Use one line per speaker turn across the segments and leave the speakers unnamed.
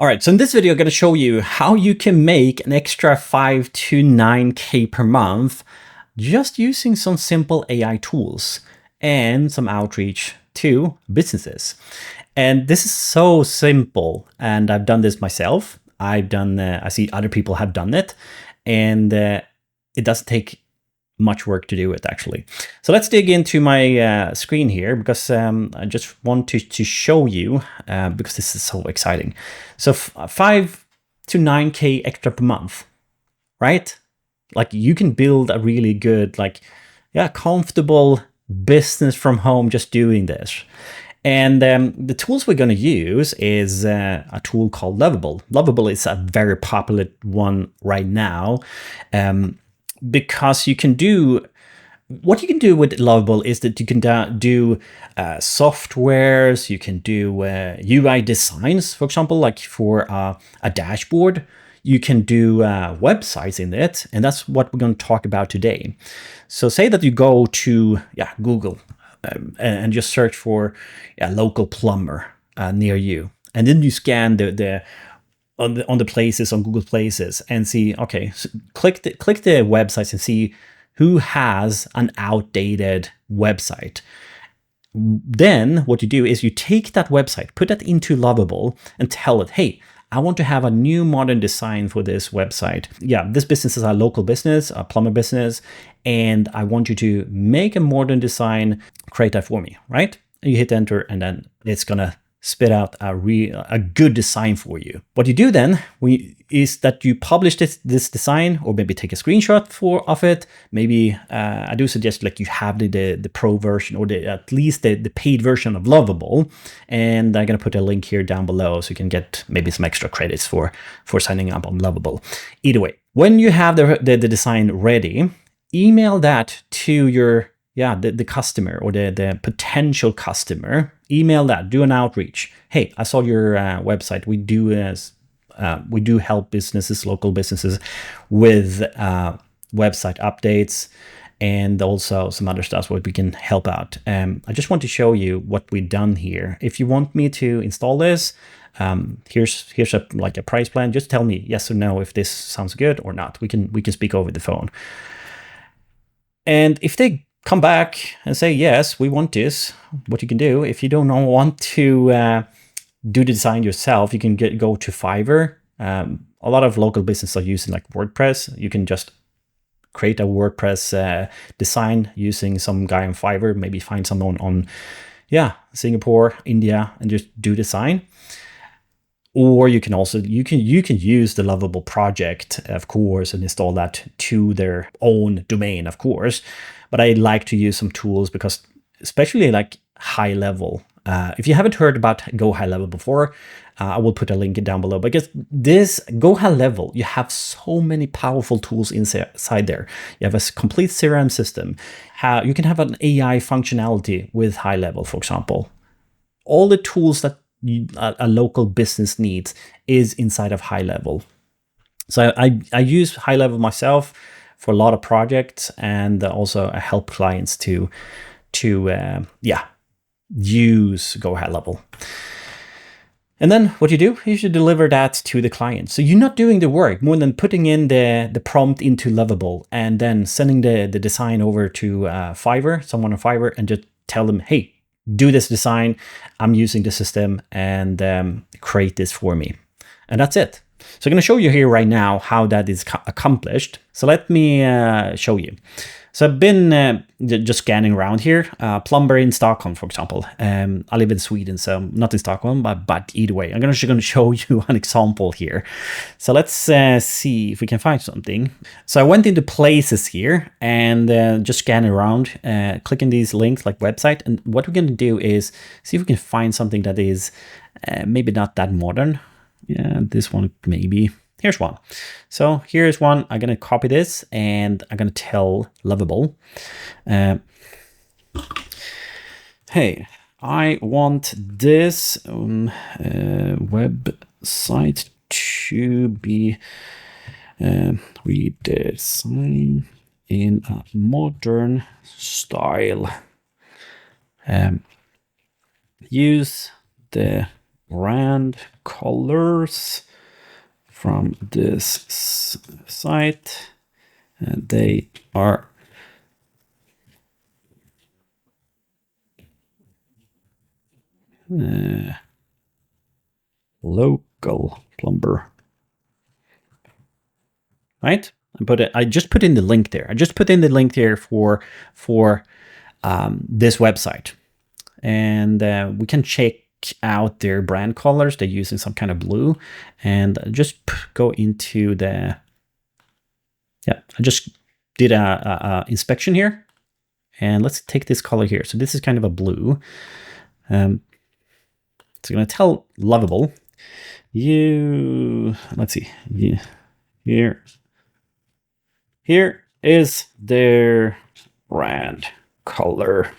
All right, so in this video, I'm going to show you how you can make an extra 5 to 9K per month just using some simple AI tools and some outreach to businesses. And this is so simple, and I've done this myself. I see other people have done it, and it doesn't take much work to do it actually. So let's dig into my screen here because I just want to show you because this is so exciting. So 5 to 9K extra per month, right? Like you can build a really good, comfortable business from home just doing this. And the tools we're going to use is a tool called Lovable. Lovable is a very popular one right now. Because you can do, what you can do with Lovable is that you can do softwares, you can do UI designs, for example, like for a dashboard. You can do websites in it, and that's what we're going to talk about today. So say that you go to Google and just search for a local plumber near you, and then you scan on the places, on Google Places, and see, okay, so click the websites and see who has an outdated website. Then what you do is you take that website, put that into Lovable, and tell it, hey, I want to have a new modern design for this website. Yeah, this business is a local business, a plumber business, and I want you to make a modern design, create that for me, right? And you hit enter, and then it's gonna spit out a good design for you. What you do then is that you publish this design, or maybe take a screenshot of it. Maybe I do suggest like you have the pro version, or at least the paid version of Lovable. And I'm gonna put a link here down below so you can get maybe some extra credits for signing up on Lovable. Either way, when you have the design ready, email that to your the customer or the potential customer. Email that, do an outreach. Hey, I saw your website. We do help businesses, local businesses, with website updates and also some other stuff where we can help out. I just want to show you what we've done here. If you want me to install this, here's a price plan. Just tell me yes or no if this sounds good or not. We can speak over the phone. And if they come back and say, yes, we want this, what you can do, if you don't want to do the design yourself, you can go to Fiverr. A lot of local businesses are using like WordPress. You can just create a WordPress design using some guy on Fiverr, maybe find someone on Singapore, India, and just do design. Or you can also you can use the Lovable project, of course, and install that to their own domain, of course. But I like to use some tools because, especially like high level. If you haven't heard about GoHighLevel before, I will put a link down below. Because this GoHighLevel, you have so many powerful tools inside there. You have a complete CRM system. You can have an AI functionality with high level, for example. All the tools that a local business needs is inside of high level. So I use high level myself for a lot of projects, and also I help clients to use GoHighLevel. And then what you do, you should deliver that to the client. So you're not doing the work more than putting in the prompt into Lovable and then sending the design over to Fiverr, someone on Fiverr, and just tell them, hey, do this design. I'm using the system, and create this for me. And that's it. So I'm going to show you here right now how that is accomplished. So let me show you. So I've been just scanning around here. Plumber in Stockholm, for example. I live in Sweden, so not in Stockholm, but either way. I'm going to show you an example here. So let's see if we can find something. So I went into places here and just scanning around, clicking these links like website. And what we're going to do is see if we can find something that is maybe not that modern. Yeah, this one maybe. Here's one. So here's one. I'm going to copy this and I'm going to tell Lovable, hey, I want this website to be redesigned in a modern style. Use the brand colors from this site. And they are local plumber. Right? I just put in the link there. I just put in the link there for this website. And we can check out their brand colors. They're using some kind of blue. And just go into the, I just did a inspection here. And let's take this color here. So this is kind of a blue. It's going to tell Lovable, let's see, here is their brand color.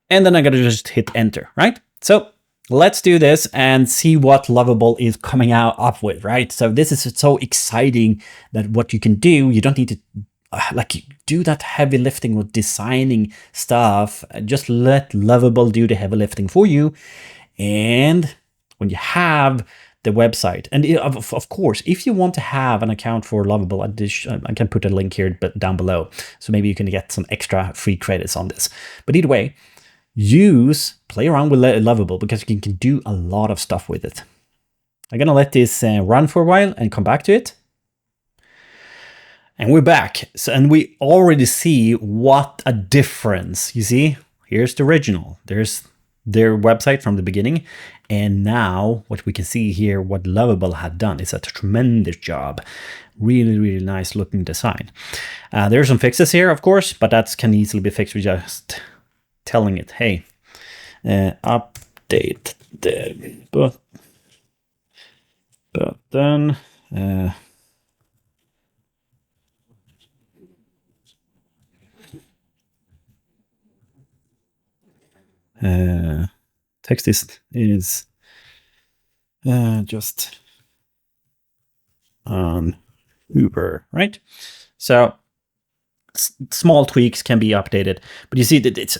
And then I got to just hit enter, right? So let's do this and see what Lovable is coming out up with, right? So this is so exciting that what you can do, you don't need to do that heavy lifting with designing stuff. Just let Lovable do the heavy lifting for you. And when you have the website, and of course, if you want to have an account for Lovable, I can put a link here down below. So maybe you can get some extra free credits on this. But either way, play around with Lovable because you can do a lot of stuff with it. I'm going to let this run for a while and come back to it. And we're back. And we already see what a difference. You see, here's the original. There's their website from the beginning. And now what we can see here, what Lovable had done is a tremendous job. Really, really nice looking design. There's some fixes here, of course, but that can easily be fixed with just telling it, hey, update the button. Text is just on Uber, right? So small tweaks can be updated, but you see that it's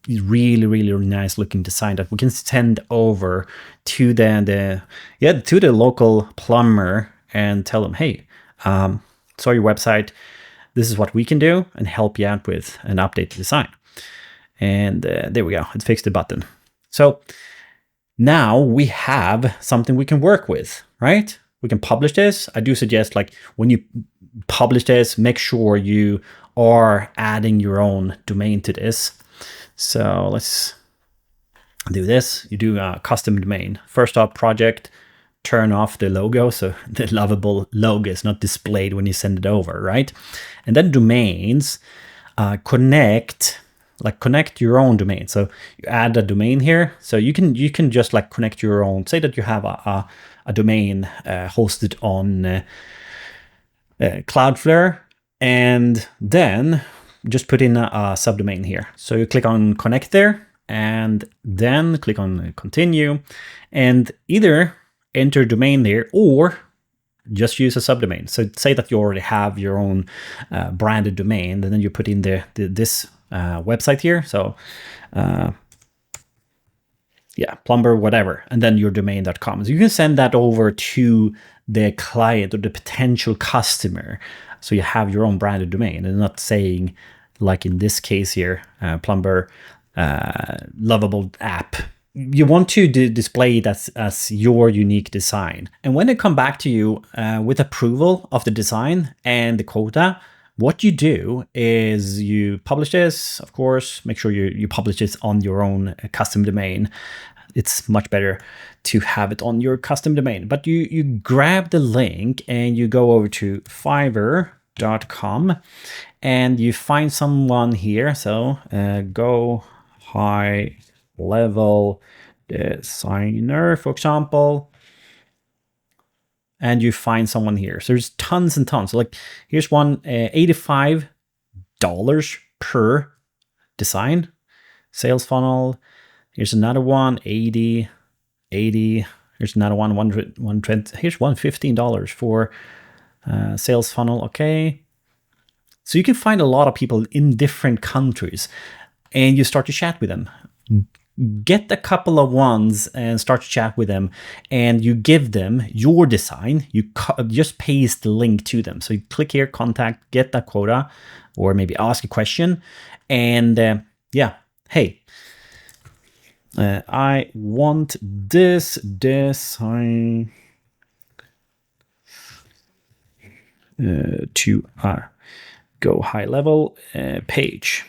really, really, really nice looking design that we can send over to the local plumber and tell them, hey, saw your website. This is what we can do and help you out with an updated design. And there we go. It fixed the button. So now we have something we can work with, right? We can publish this. I do suggest, like, when you publish this, make sure you are adding your own domain to this. So let's do this. You do a custom domain. First up, project, turn off the logo. So the Lovable logo is not displayed when you send it over, right? And then domains, connect your own domain. So you add a domain here. So you can just like connect your own, say that you have a domain hosted on Cloudflare, and then just put in a subdomain here. So you click on connect there and then click on continue and either enter domain there or just use a subdomain. So say that you already have your own branded domain, and then you put in this website here. So plumber, whatever, and then your domain.com. So you can send that over to the client or the potential customer. So you have your own branded domain and not saying, like in this case here, plumber, Lovable app. You want to display it as your unique design. And when they come back to you with approval of the design and the quota, what you do is you publish this, of course, make sure you publish this on your own custom domain. It's much better to have it on your custom domain. But you grab the link and you go over to Fiverr.com and you find someone here. So GoHighLevel designer, for example. And you find someone here. So there's tons and tons. So like here's one, $85 per design. Sales funnel. Here's another one, 80. Here's another one, 120. Here's one, $15 for sales funnel. Okay. So you can find a lot of people in different countries and you start to chat with them. get a couple of ones and start to chat with them, and you give them your design. You just paste the link to them. So you click here, contact, get that quota, or maybe ask a question. And yeah, hey, I want this design to our GoHighLevel page.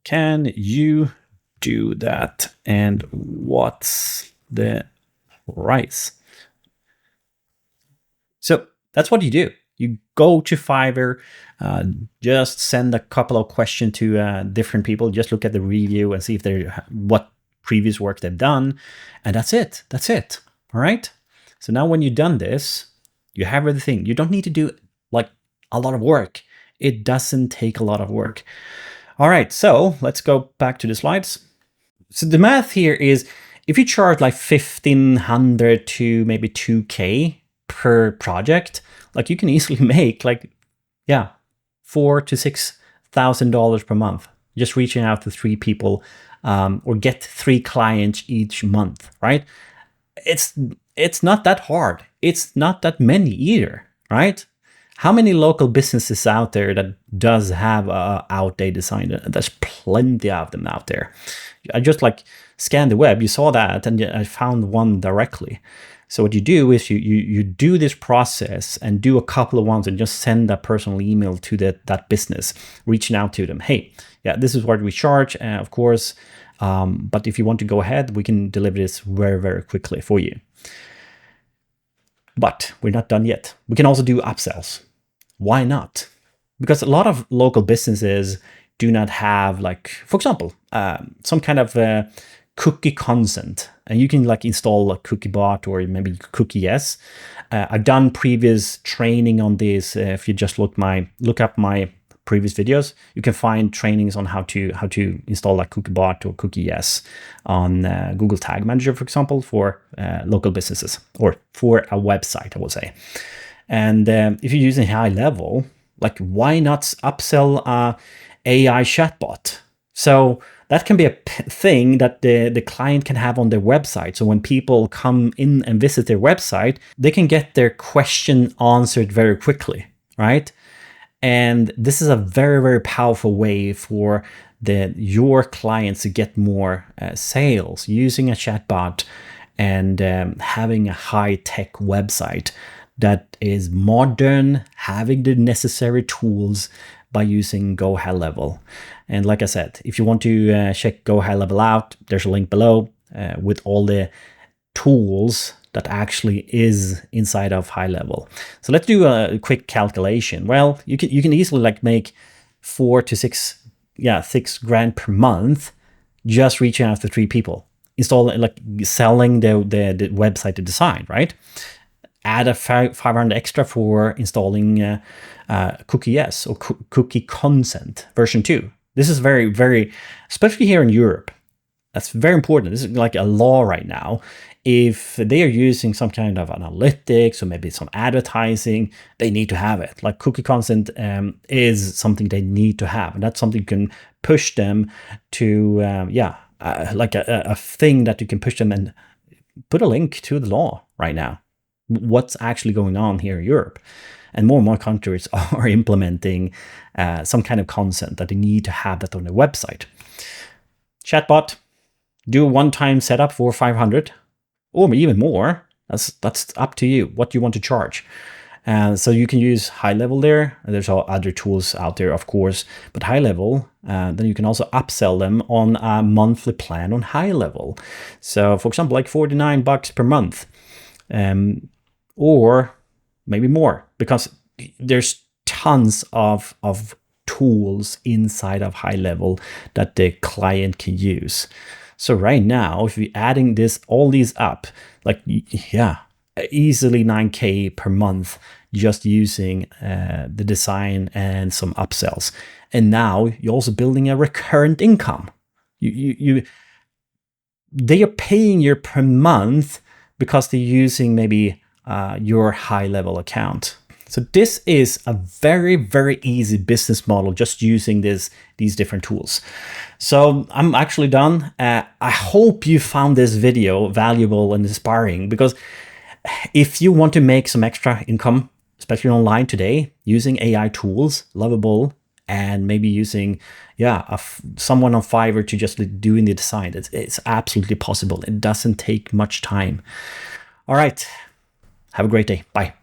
Can you do that? And what's the price? So that's what you do. You go to Fiverr, just send a couple of questions to different people. Just look at the review and see if they're what previous work they've done, and that's it. That's it. All right. So now when you've done this, you have everything. You don't need to do like a lot of work. It doesn't take a lot of work. All right. So let's go back to the slides. So the math here is if you charge like 1,500 to maybe 2K per project, like you can easily make like, yeah, $4,000 to $6,000 per month, just reaching out to 3 people, or get 3 clients each month, right? It's not that hard. It's not that many either, right? How many local businesses out there that does have a outdated design? There's plenty of them out there. I just like scanned the web. You saw that, and I found one directly. So what you do is you do this process and do a couple of ones and just send a personal email to that business, reaching out to them. Hey, yeah, this is what we charge, of course. But if you want to go ahead, we can deliver this very, very quickly for you. But we're not done yet. We can also do upsells. Why not? Because a lot of local businesses do not have, like, for example, some kind of cookie consent, and you can like install a cookie bot or maybe cookie yes. I've done previous training on this. If you just look up my previous videos, you can find trainings on how to install a cookie bot or cookie yes on Google Tag Manager, for example, for local businesses or for a website, I would say. And if you're using HighLevel, like why not upsell a AI chatbot? So that can be a thing that the client can have on their website. So when people come in and visit their website, they can get their question answered very quickly, right? And this is a very, very powerful way for your clients to get more sales using a chatbot and having a high-tech website that is modern, having the necessary tools by using GoHighLevel. And like I said, if you want to check GoHighLevel out, there's a link below with all the tools that actually is inside of HighLevel. So let's do a quick calculation. Well, you can easily like make 4 to 6 grand per month just reaching out to 3 people, installing, like selling the website to design, right? Add a 500 extra for installing cookie yes or cookie consent version 2. This is very, very, especially here in Europe, that's very important. This is like a law right now. If they are using some kind of analytics or maybe some advertising, they need to have it. Like cookie consent is something they need to have. And that's something you can push them to, like a thing that you can push them and put a link to the law right now. What's actually going on here in Europe. And more countries are implementing some kind of consent that they need to have that on their website. Chatbot, do a one-time setup for 500 or even more. That's up to you, what you want to charge. So you can use HighLevel there. There's other tools out there, of course, but HighLevel, then you can also upsell them on a monthly plan on HighLevel. So for example, like $49 per month. Or maybe more, because there's tons of tools inside of HighLevel that the client can use. So right now, if we're adding all these up, like, yeah, easily 9K per month just using the design and some upsells. And now you're also building a recurrent income. They are paying you per month because they're using maybe your HighLevel account. So this is a very, very easy business model just using these different tools. So I'm actually done. I hope you found this video valuable and inspiring, because if you want to make some extra income, especially online today, using AI tools, Lovable, and maybe using someone on Fiverr to just doing the design, it's absolutely possible. It doesn't take much time. All right. Have a great day. Bye.